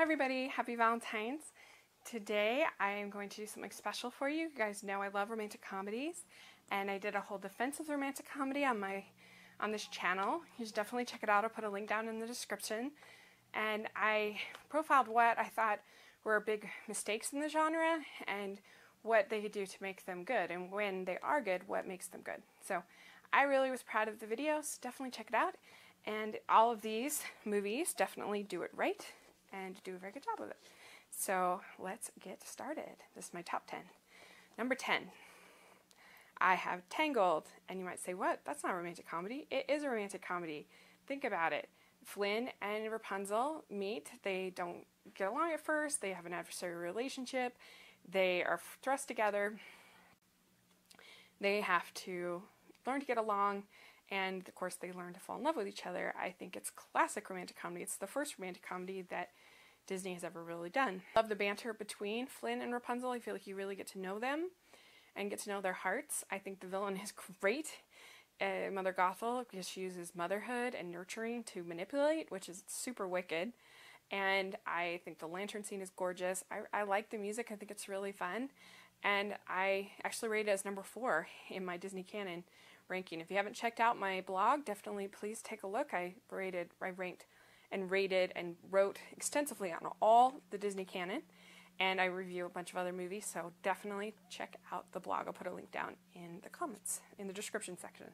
everybody, happy Valentine's. Today I am going to do something special for you. You guys know I love romantic comedies, and I did a whole defense of the romantic comedy on this channel. You should definitely check it out. I'll put a link down in the description. And I profiled what I thought were big mistakes in the genre and what they could do to make them good, and when they are good, what makes them good. So I really was proud of the video, so definitely check it out. And all of these movies definitely do it right and do a very good job of it. So let's get started. This is my top 10. Number 10, I have Tangled. And you might say, what? That's not a romantic comedy. It is a romantic comedy. Think about it. Flynn and Rapunzel meet. They don't get along at first. They have an adversarial relationship. They are thrust together. They have to learn to get along. And of course, they learn to fall in love with each other. I think it's classic romantic comedy. It's the first romantic comedy that Disney has ever really done. Love the banter between Flynn and Rapunzel. I feel like you really get to know them and get to know their hearts. I think the villain is great, Mother Gothel, because she uses motherhood and nurturing to manipulate, which is super wicked. And I think the lantern scene is gorgeous. I like the music. I think it's really fun. And I actually rated it as number 4 in my Disney canon ranking. If you haven't checked out my blog, definitely please take a look. I ranked and rated and wrote extensively on all the Disney canon, and I review a bunch of other movies, so definitely check out the blog. I'll put a link down in the comments, in the description section.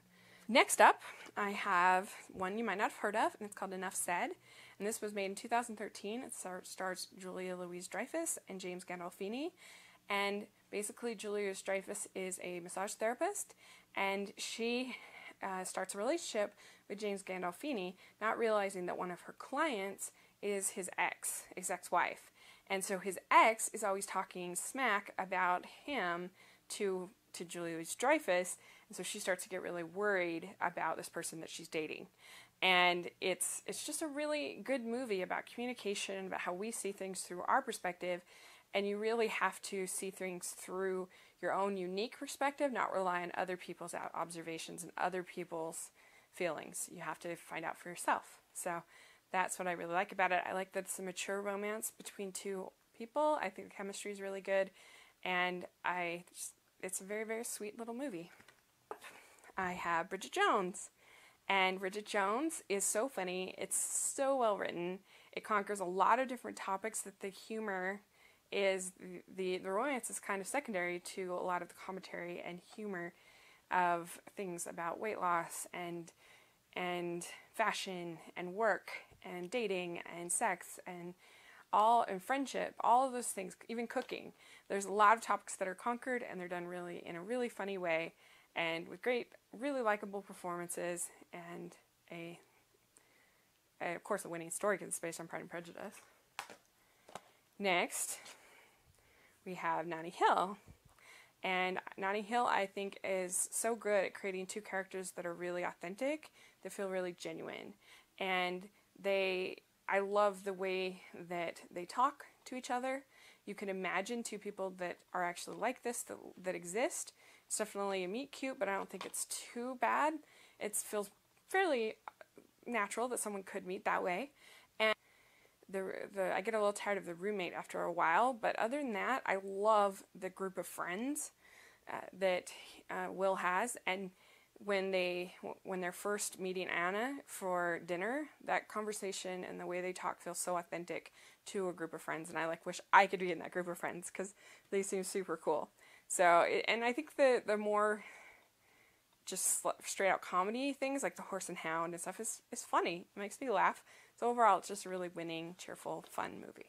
Next up, I have one you might not have heard of, and it's called Enough Said, and this was made in 2013. It stars Julia Louis-Dreyfus and James Gandolfini, and basically Julia Louis-Dreyfus is a massage therapist, and she starts a relationship with James Gandolfini, not realizing that one of her clients is his ex-wife. And so his ex is always talking smack about him to Julia Louis-Dreyfus, and so she starts to get really worried about this person that she's dating. And it's just a really good movie about communication, about how we see things through our perspective, and you really have to see things through your own unique perspective, not rely on other people's observations and other people's feelings. You have to find out for yourself. So that's what I really like about it. I like that it's a mature romance between two people. I think the chemistry is really good, and it's a very, very sweet little movie. I have Bridget Jones, and Bridget Jones is so funny. It's so well written. It conquers a lot of different topics that the humor is, the romance is kind of secondary to a lot of the commentary and humor of things about weight loss and fashion and work and dating and sex and friendship, all of those things, even cooking. There's a lot of topics that are conquered, and they're done really in a really funny way and with great, really likable performances, and of course a winning story because it's based on Pride and Prejudice. Next, we have Notting Hill. And Notting Hill, I think, is so good at creating two characters that are really authentic, that feel really genuine. And I love the way that they talk to each other. You can imagine two people that are actually like this, that exist. It's definitely a meet cute, but I don't think it's too bad. It feels fairly natural that someone could meet that way. And I get a little tired of the roommate after a while, but other than that, I love the group of friends that Will has, and when they're first meeting Anna for dinner, that conversation and the way they talk feels so authentic to a group of friends, and I wish I could be in that group of friends because they seem super cool. So, and I think the more just straight out comedy things like the Horse and Hound and stuff is funny. It makes me laugh. So overall, it's just a really winning, cheerful, fun movie.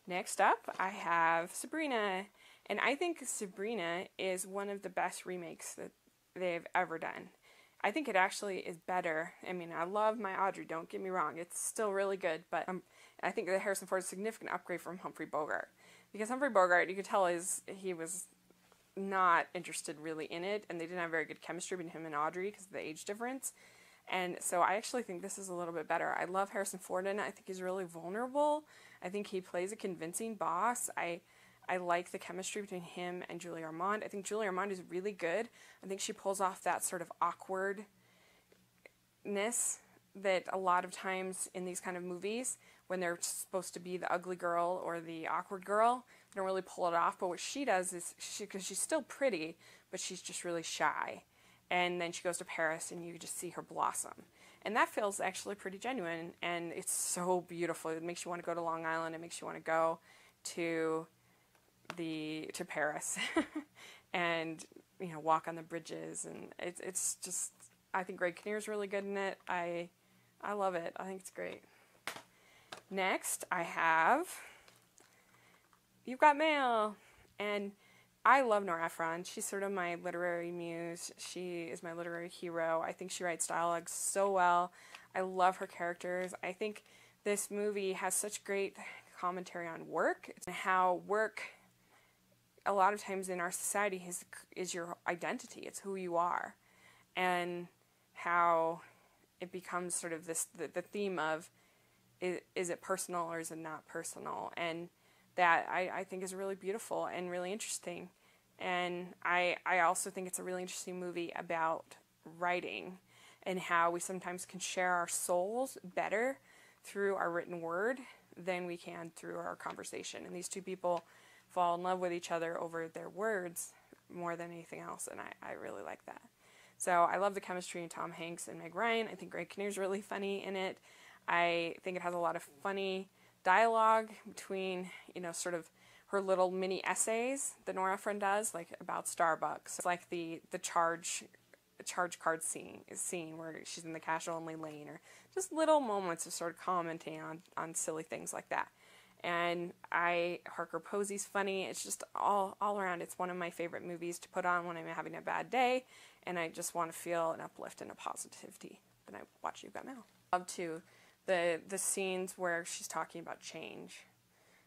Next up, I have Sabrina. And I think Sabrina is one of the best remakes that they've ever done. I think it actually is better. I mean, I love my Audrey, don't get me wrong. It's still really good, but I think that Harrison Ford is a significant upgrade from Humphrey Bogart. Because Humphrey Bogart, you could tell he was not interested really in it, and they didn't have very good chemistry between him and Audrey because of the age difference. And so I actually think this is a little bit better. I love Harrison Ford in it. I think he's really vulnerable. I think he plays a convincing boss. I like the chemistry between him and Julie Armand. I think Julie Armand is really good. I think she pulls off that sort of awkwardness that a lot of times in these kind of movies, when they're supposed to be the ugly girl or the awkward girl, they don't really pull it off. But what she does is, because she's still pretty, but she's just really shy. And then she goes to Paris and you just see her blossom. And that feels actually pretty genuine, and it's so beautiful. It makes you want to go to Long Island. It makes you want to go to Paris and, you know, walk on the bridges. And it's just, I think Greg Kinnear's really good in it. I love it. I think it's great. Next, I have You've Got Mail. And I love Nora Ephron. She's sort of my literary muse. She is my literary hero. I think she writes dialogue so well. I love her characters. I think this movie has such great commentary on work and how work, a lot of times in our society, is your identity. It's who you are. And how it becomes sort of this, the theme of, is it personal or is it not personal? And that I think is really beautiful and really interesting. And I also think it's a really interesting movie about writing and how we sometimes can share our souls better through our written word than we can through our conversation. And these two people fall in love with each other over their words more than anything else, and I really like that. So I love the chemistry in Tom Hanks and Meg Ryan. I think Greg Kinnear's really funny in it. I think it has a lot of funny dialogue between, you know, sort of her little mini essays that Nora Ephron does, like about Starbucks. It's like the charge card scene where she's in the cash only lane, or just little moments of sort of commenting on silly things like that. And Harker Posey's funny. It's just all around. It's one of my favorite movies to put on when I'm having a bad day, and I just want to feel an uplift and a positivity. Then I watch You've Got Mail. I love too the scenes where she's talking about change,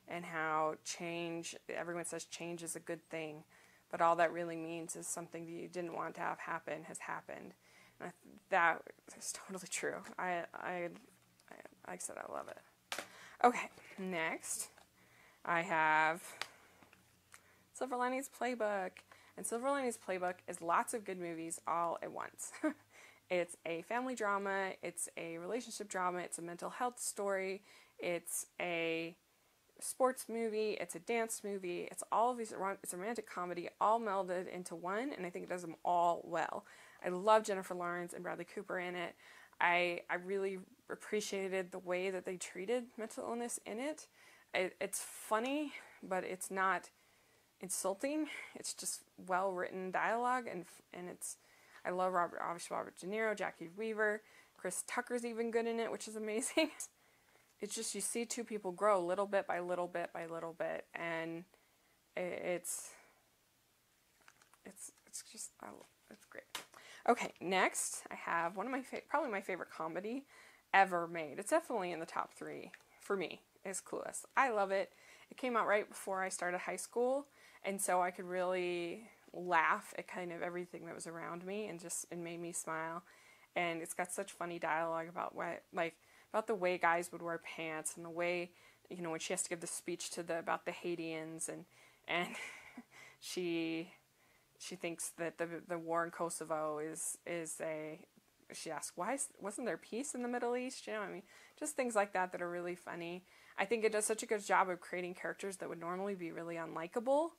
and how change, everyone says change is a good thing, but all that really means is something that you didn't want to have happen has happened. And that is totally true. Like I said, I love it. Okay, next I have Silver Linings Playbook. And Silver Linings Playbook is lots of good movies all at once. It's a family drama, it's a relationship drama, it's a mental health story, it's a sports movie, it's a dance movie, it's all of these, it's a romantic comedy all melded into one, and I think it does them all well. I love Jennifer Lawrence and Bradley Cooper in it. I really appreciated the way that they treated mental illness in it. It's funny, but it's not insulting. It's just well-written dialogue, and it's, I love obviously Robert De Niro, Jackie Weaver, Chris Tucker's even good in it, which is amazing. It's just, you see two people grow little bit by little bit by little bit, and it's just, it's great. Okay, next I have one of my probably my favorite comedy ever made. It's definitely in the top 3 for me, is Clueless. I love it. It came out right before I started high school, and so I could really laugh at kind of everything that was around me, and it made me smile. And it's got such funny dialogue about about the way guys would wear pants, and the way, you know, when she has to give the speech about the Haitians, and she thinks that the war in Kosovo she asks, wasn't there peace in the Middle East? You know, I mean, just things like that are really funny. I think it does such a good job of creating characters that would normally be really unlikable.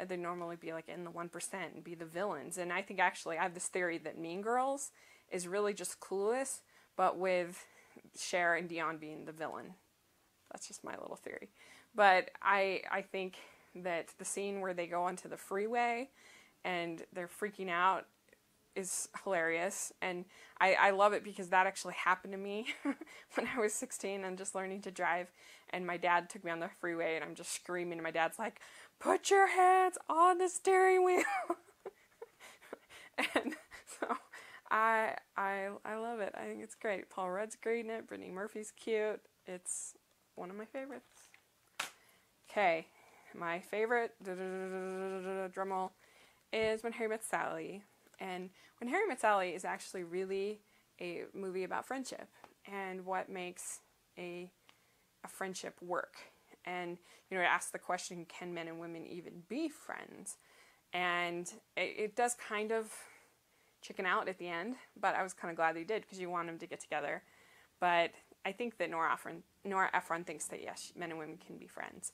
They'd normally be like in the 1% and be the villains. And I think actually I have this theory that Mean Girls is really just Clueless, but with Cher and Dion being the villain. That's just my little theory. But I think that the scene where they go onto the freeway and they're freaking out is hilarious, and I love it because that actually happened to me when I was 16 and just learning to drive, and my dad took me on the freeway and I'm just screaming, and my dad's like, "Put your hands on the steering wheel." And so I love it. I think it's great. Paul Rudd's great in it. Brittany Murphy's cute. It's one of my favorites. Okay, my favorite drumroll is When Harry Met Sally. And When Harry Met Sally is actually really a movie about friendship and what makes a friendship work. And, you know, it asks the question, can men and women even be friends? And it does kind of chicken out at the end, but I was kind of glad they did, because you want them to get together. But I think that Nora Ephron thinks that, yes, men and women can be friends.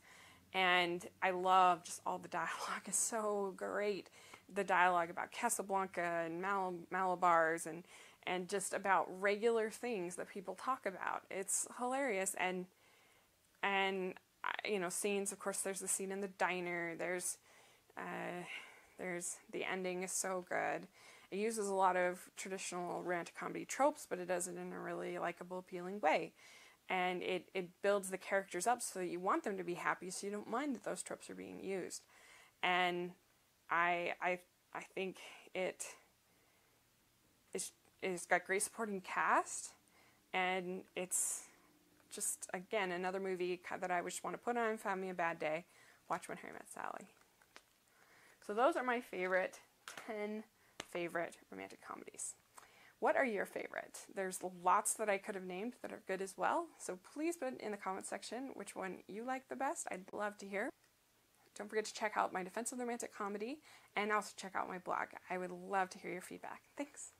And I love just all the dialogue is so great. The dialogue about Casablanca and Malabars and just about regular things that people talk about. It's hilarious. And scenes, of course, there's the scene in the diner. There's the ending is so good. It uses a lot of traditional romantic comedy tropes, but it does it in a really likable, appealing way. And it builds the characters up so that you want them to be happy, so you don't mind that those tropes are being used. And I think it's got great supporting cast, and it's just, again, another movie that I just want to put on if I'm having a bad day. Watch When Harry Met Sally. So those are my 10 favorite romantic comedies. What are your favorite? There's lots that I could have named that are good as well, so please put in the comment section which one you like the best. I'd love to hear. Don't forget to check out my defense of the romantic comedy, and also check out my blog. I would love to hear your feedback. Thanks.